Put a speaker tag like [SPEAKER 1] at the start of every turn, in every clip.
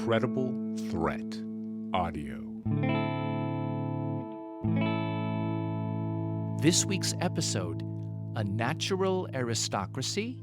[SPEAKER 1] Incredible Threat Audio. This week's episode, A Natural Aristocracy?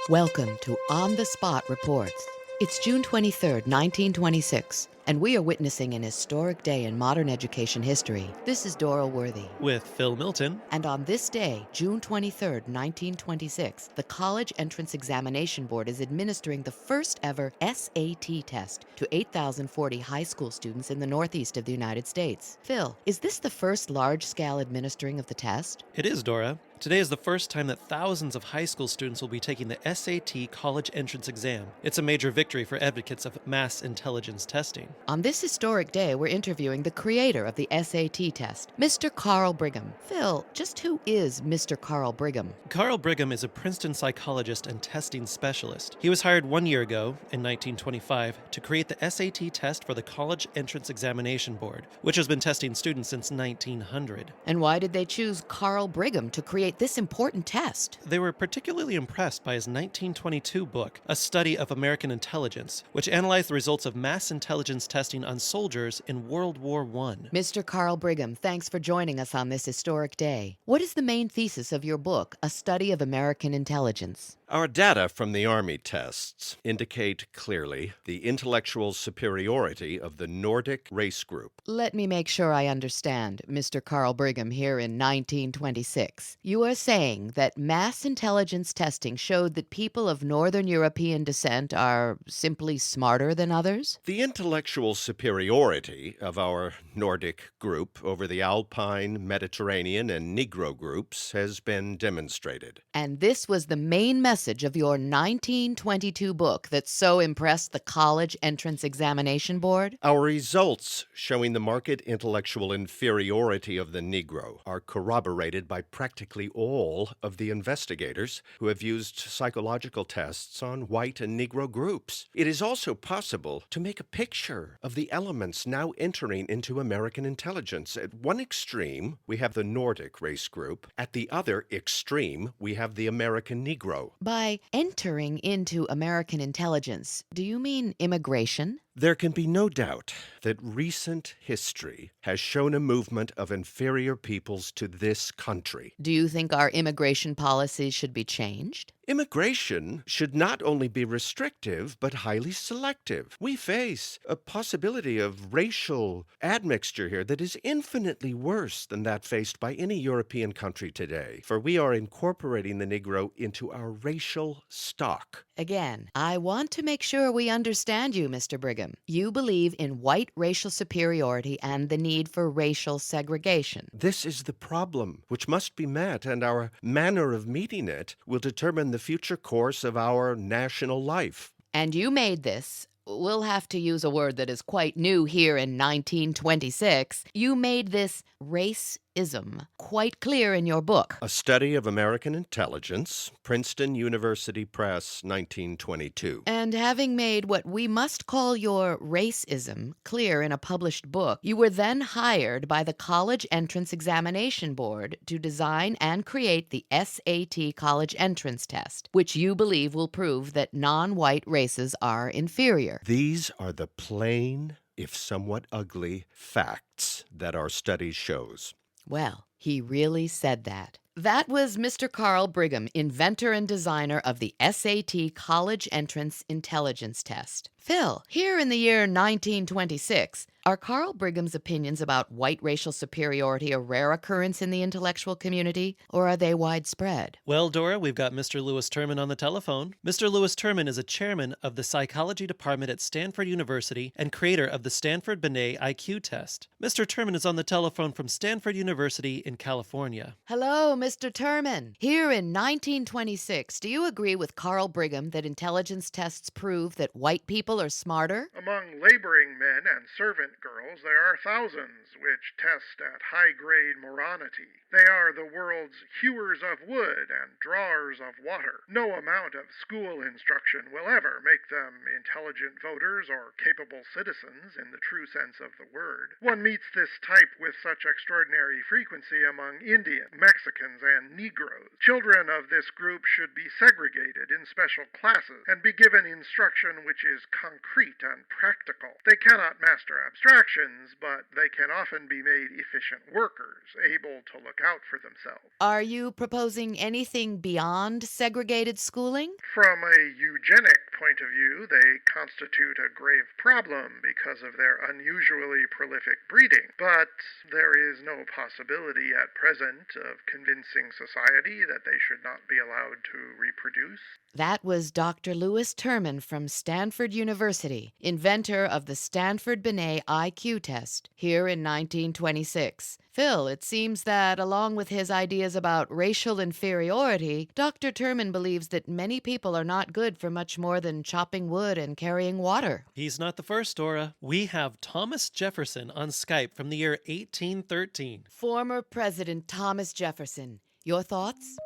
[SPEAKER 2] Welcome to On the Spot Reports. It's June 23rd, 1926, and we are witnessing an historic day in modern education history. This is Dora Worthy.
[SPEAKER 3] With Phil Milton.
[SPEAKER 2] And on this day, June 23rd, 1926, the College Entrance Examination Board is administering the first ever SAT test to 8,040 high school students in the Northeast of the United States. Phil, is this the first large-scale administering of the test?
[SPEAKER 3] It is, Dora. Today is the first time that thousands of high school students will be taking the SAT college entrance exam. It's a major victory for advocates of mass intelligence testing.
[SPEAKER 2] On this historic day, we're interviewing the creator of the SAT test, Mr. Carl Brigham. Phil, just who is Mr. Carl Brigham?
[SPEAKER 3] Carl Brigham is a Princeton psychologist and testing specialist. He was hired 1 year ago, in 1925, to create the SAT test for the College Entrance Examination Board, which has been testing students since 1900.
[SPEAKER 2] And why did they choose Carl Brigham to create this important test?
[SPEAKER 3] They were particularly impressed by his 1922 book, A Study of American Intelligence, which analyzed the results of mass intelligence testing on soldiers in World War I.
[SPEAKER 2] Mr. Carl Brigham, thanks for joining us on this historic day. What is the main thesis of your book, A Study of American Intelligence?
[SPEAKER 4] Our data from the Army tests indicate clearly the intellectual superiority of the Nordic race group.
[SPEAKER 2] Let me make sure I understand, Mr. Carl Brigham, here in 1926. You are saying that mass intelligence testing showed that people of Northern European descent are simply smarter than others?
[SPEAKER 4] The intellectual superiority of our Nordic group over the Alpine, Mediterranean, and Negro groups has been demonstrated.
[SPEAKER 2] And this was the main message of your 1922 book that so impressed the College Entrance Examination Board?
[SPEAKER 4] Our results showing the marked intellectual inferiority of the Negro are corroborated by practically all of the investigators who have used psychological tests on white and Negro groups. It is also possible to make a picture of the elements now entering into American intelligence. At one extreme, we have the Nordic race group. At the other extreme, we have the American Negro.
[SPEAKER 2] By entering into American intelligence, do you mean immigration?
[SPEAKER 4] There can be no doubt that recent history has shown a movement of inferior peoples to this country.
[SPEAKER 2] Do you think our immigration policies should be changed?
[SPEAKER 4] Immigration should not only be restrictive, but highly selective. We face a possibility of racial admixture here that is infinitely worse than that faced by any European country today, for we are incorporating the Negro into our racial stock.
[SPEAKER 2] Again, I want to make sure we understand you, Mr. Brigham. You believe in white racial superiority and the need for racial segregation.
[SPEAKER 4] This is the problem which must be met, and our manner of meeting it will determine the future course of our national life.
[SPEAKER 2] And you made this, we'll have to use a word that is quite new here in 1926, you made this racism quite clear in your book.
[SPEAKER 4] A Study of American Intelligence, Princeton University Press, 1922.
[SPEAKER 2] And having made what we must call your racism clear in a published book, you were then hired by the College Entrance Examination Board to design and create the SAT College Entrance Test, which you believe will prove that non-white races are inferior.
[SPEAKER 4] These are the plain, if somewhat ugly, facts that our study shows.
[SPEAKER 2] Well, he really said that. That was Mr. Carl Brigham, inventor and designer of the SAT College Entrance Intelligence Test. Phil, here in the year 1926, are Carl Brigham's opinions about white racial superiority a rare occurrence in the intellectual community, or are they widespread?
[SPEAKER 3] Well, Dora, we've got Mr. Lewis Terman on the telephone. Mr. Lewis Terman is a chairman of the psychology department at Stanford University and creator of the Stanford-Binet IQ test. Mr. Terman is on the telephone from Stanford University in California.
[SPEAKER 2] Hello, Mr. Terman. Here in 1926, do you agree with Carl Brigham that intelligence tests prove that white people are smarter?
[SPEAKER 5] Among laboring men and servant girls, there are thousands which test at high-grade moronity. They are the world's hewers of wood and drawers of water. No amount of school instruction will ever make them intelligent voters or capable citizens in the true sense of the word. One meets this type with such extraordinary frequency among Indians, Mexicans, and Negroes. Children of this group should be segregated in special classes and be given instruction which is concrete and practical. They cannot master abstractions, but they can often be made efficient workers, able to look out for themselves.
[SPEAKER 2] Are you proposing anything beyond segregated schooling?
[SPEAKER 5] From a eugenic point of view, they constitute a grave problem because of their unusually prolific breeding. But there is no possibility at present of convincing society that they should not be allowed to reproduce.
[SPEAKER 2] That was Dr. Lewis Terman from Stanford University, inventor of the Stanford-Binet IQ test, here in 1926. Phil, it seems that along with his ideas about racial inferiority, Dr. Terman believes that many people are not good for much more than chopping wood and carrying water.
[SPEAKER 3] He's not the first, Dora. We have Thomas Jefferson on Skype from the year 1813.
[SPEAKER 2] Former President Thomas Jefferson. Your thoughts?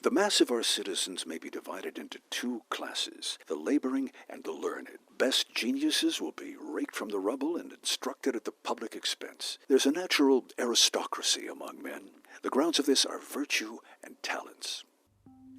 [SPEAKER 6] The mass of our citizens may be divided into two classes, the laboring and the learned. Best geniuses will be raked from the rubble and instructed at the public expense. There's a natural aristocracy among men. The grounds of this are virtue and talents.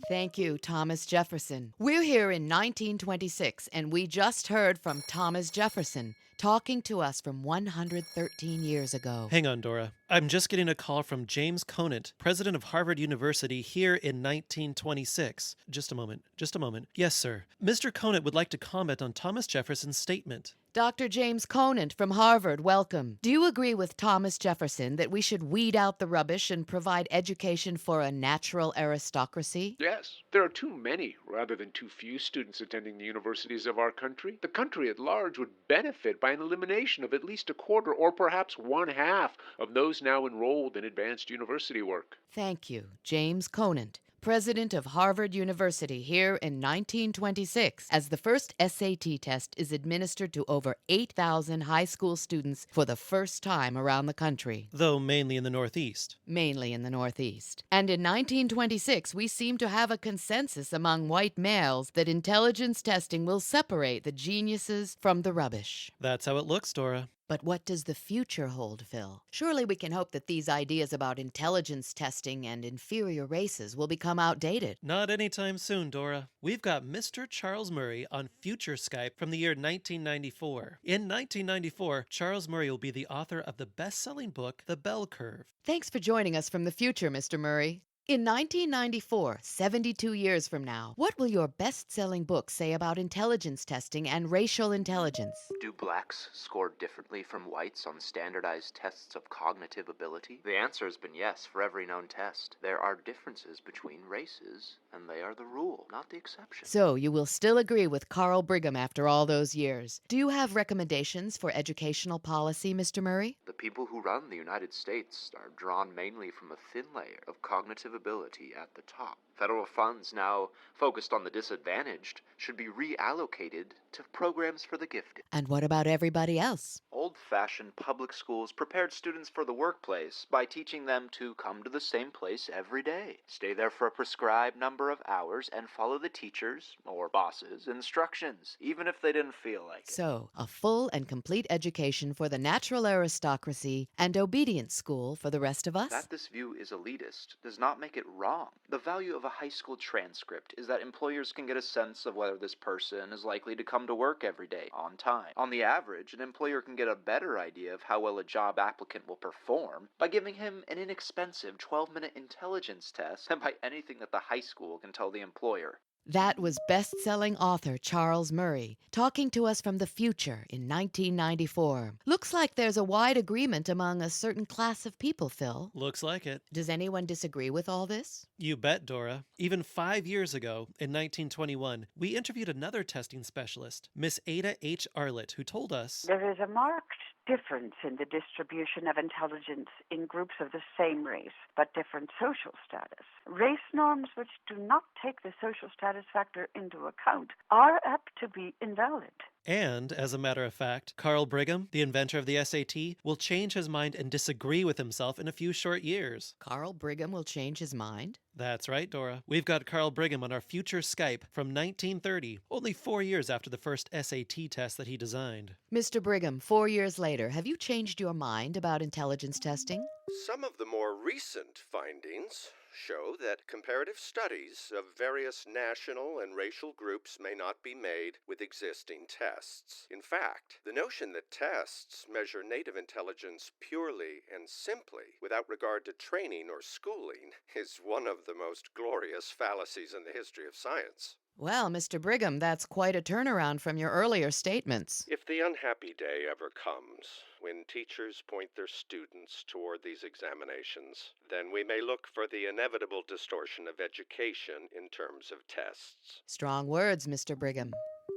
[SPEAKER 2] Thank you, Thomas Jefferson. We're here in 1926, and we just heard from Thomas Jefferson, talking to us from 113 years ago.
[SPEAKER 3] Hang on, Dora. I'm just getting a call from James Conant, president of Harvard University, here in 1926. Just a moment. Yes, sir. Mr. Conant would like to comment on Thomas Jefferson's statement.
[SPEAKER 2] Dr. James Conant from Harvard, welcome. Do you agree with Thomas Jefferson that we should weed out the rubbish and provide education for a natural aristocracy?
[SPEAKER 7] Yes. There are too many rather than too few students attending the universities of our country. The country at large would benefit by an elimination of at least a quarter or perhaps one half of those now enrolled in advanced university work.
[SPEAKER 2] Thank you, James Conant, president of Harvard University, here in 1926, as the first SAT test is administered to over 8,000 high school students for the first time around the country.
[SPEAKER 3] Though mainly in the Northeast.
[SPEAKER 2] Mainly in the Northeast. And in 1926, we seem to have a consensus among white males that intelligence testing will separate the geniuses from the rubbish.
[SPEAKER 3] That's how it looks, Dora.
[SPEAKER 2] But what does the future hold, Phil? Surely we can hope that these ideas about intelligence testing and inferior races will become outdated.
[SPEAKER 3] Not anytime soon, Dora. We've got Mr. Charles Murray on future Skype from the year 1994. In 1994, Charles Murray will be the author of the best-selling book, The Bell Curve.
[SPEAKER 2] Thanks for joining us from the future, Mr. Murray. In 1994, 72 years from now, what will your best-selling book say about intelligence testing and racial intelligence?
[SPEAKER 8] Do blacks score differently from whites on standardized tests of cognitive ability? The answer has been yes for every known test. There are differences between races, and they are the rule, not the exception.
[SPEAKER 2] So you will still agree with Carl Brigham after all those years. Do you have recommendations for educational policy, Mr. Murray?
[SPEAKER 8] The people who run the United States are drawn mainly from a thin layer of cognitive ability at the top. Federal funds, now focused on the disadvantaged, should be reallocated to programs for the gifted.
[SPEAKER 2] And what about everybody else?
[SPEAKER 8] Old-fashioned public schools prepared students for the workplace by teaching them to come to the same place every day, stay there for a prescribed number of hours, and follow the teacher's, or boss's, instructions, even if they didn't feel like it.
[SPEAKER 2] So, a full and complete education for the natural aristocracy and obedience school for the rest of us?
[SPEAKER 8] That this view is elitist does not make it wrong. The value of a high school transcript is that employers can get a sense of whether this person is likely to come to work every day on time. On the average, an employer can get a better idea of how well a job applicant will perform by giving him an inexpensive 12-minute intelligence test than by anything that the high school can tell the employer.
[SPEAKER 2] That was best-selling author Charles Murray talking to us from the future in 1994. Looks like there's a wide agreement among a certain class of people, Phil.
[SPEAKER 3] Looks like it.
[SPEAKER 2] Does anyone disagree with all this?
[SPEAKER 3] You bet, Dora. Even 5 years ago, in 1921, we interviewed another testing specialist, Miss Ada H. Arlett, who told us,
[SPEAKER 9] There is a marked difference in the distribution of intelligence in groups of the same race, but different social status. Race norms which do not take the social status factor into account are apt to be invalid.
[SPEAKER 3] And, as a matter of fact, Carl Brigham, the inventor of the SAT, will change his mind and disagree with himself in a few short years.
[SPEAKER 2] Carl Brigham will change his mind?
[SPEAKER 3] That's right, Dora. We've got Carl Brigham on our future Skype from 1930, only 4 years after the first SAT test that he designed.
[SPEAKER 2] Mr. Brigham, 4 years later, have you changed your mind about intelligence testing?
[SPEAKER 4] Some of the more recent findings show that comparative studies of various national and racial groups may not be made with existing tests. In fact, the notion that tests measure native intelligence purely and simply without regard to training or schooling is one of the most glorious fallacies in the history of science.
[SPEAKER 2] Well, Mr. Brigham, that's quite a turnaround from your earlier statements.
[SPEAKER 4] If the unhappy day ever comes when teachers point their students toward these examinations, then we may look for the inevitable distortion of education in terms of tests.
[SPEAKER 2] Strong words, Mr. Brigham.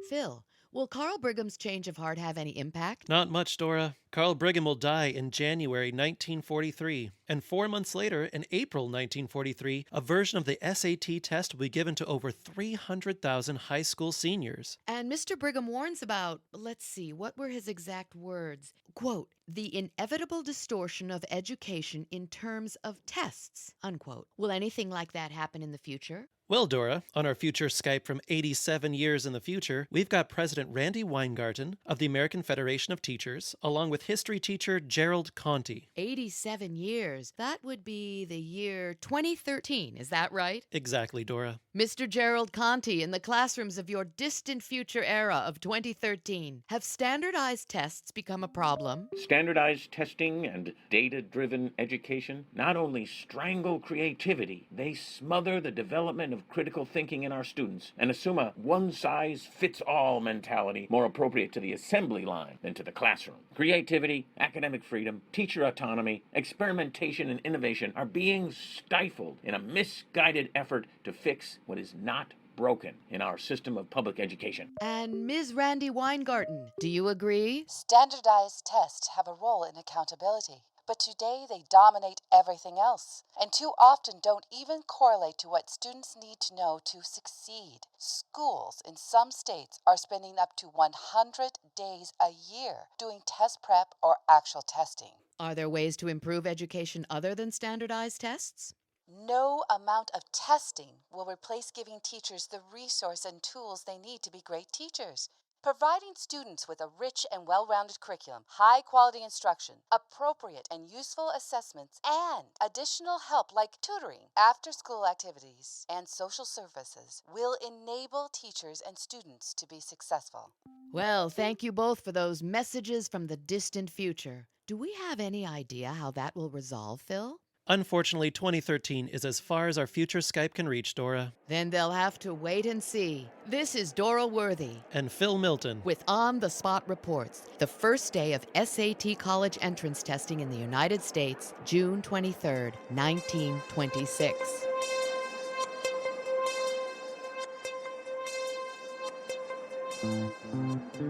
[SPEAKER 2] Phil, will Carl Brigham's change of heart have any impact?
[SPEAKER 3] Not much, Dora. Carl Brigham will die in January 1943, and 4 months later, in April 1943, a version of the SAT test will be given to over 300,000 high school seniors.
[SPEAKER 2] And Mr. Brigham warns about, let's see, what were his exact words? Quote, the inevitable distortion of education in terms of tests, unquote. Will anything like that happen in the future?
[SPEAKER 3] Well, Dora, on our future Skype from 87 years in the future, we've got President Randy Weingarten of the American Federation of Teachers, along with history teacher Gerald Conti.
[SPEAKER 2] 87 years. That would be the year 2013, is that right?
[SPEAKER 3] Exactly, Dora.
[SPEAKER 2] Mr. Gerald Conti, in the classrooms of your distant future era of 2013, have standardized tests become a problem?
[SPEAKER 10] Standardized testing and data-driven education not only strangle creativity, they smother the development of critical thinking in our students and assume a one-size-fits-all mentality more appropriate to the assembly line than to the classroom. Creativity, academic freedom, teacher autonomy, experimentation, and innovation are being stifled in a misguided effort to fix what is not broken in our system of public education.
[SPEAKER 2] And Ms. Randy Weingarten, do you agree?
[SPEAKER 11] Standardized tests have a role in accountability, but today they dominate everything else, and too often don't even correlate to what students need to know to succeed. Schools in some states are spending up to 100 days a year doing test prep or actual testing.
[SPEAKER 2] Are there ways to improve education other than standardized tests?
[SPEAKER 11] No amount of testing will replace giving teachers the resource and tools they need to be great teachers. Providing students with a rich and well-rounded curriculum, high-quality instruction, appropriate and useful assessments, and additional help like tutoring, after-school activities, and social services will enable teachers and students to be successful.
[SPEAKER 2] Well, thank you both for those messages from the distant future. Do we have any idea how that will resolve, Phil?
[SPEAKER 3] Unfortunately, 2013 is as far as our future Skype can reach, Dora.
[SPEAKER 2] Then they'll have to wait and see. This is Dora Worthy
[SPEAKER 3] And Phil Milton.
[SPEAKER 2] with On the Spot Reports, the first day of SAT college entrance testing in the United States, June 23rd, 1926.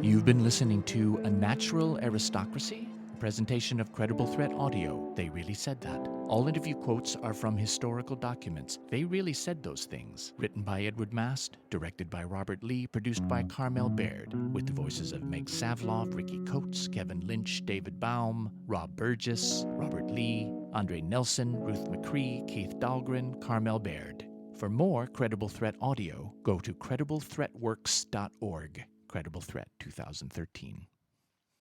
[SPEAKER 1] You've been listening to A Natural Aristocracy, a presentation of Credible Threat Audio. They really said that. All interview quotes are from historical documents. They really said those things. Written by Edward Mast, directed by Robert Lee, produced by Carmel Baird, with the voices of Meg Savlov, Ricky Coates, Kevin Lynch, David Baum, Rob Burgess, Robert Lee, Andre Nelson, Ruth McCree, Keith Dahlgren, Carmel Baird. For more Credible Threat Audio, go to crediblethreatworks.org. Credible Threat 2013.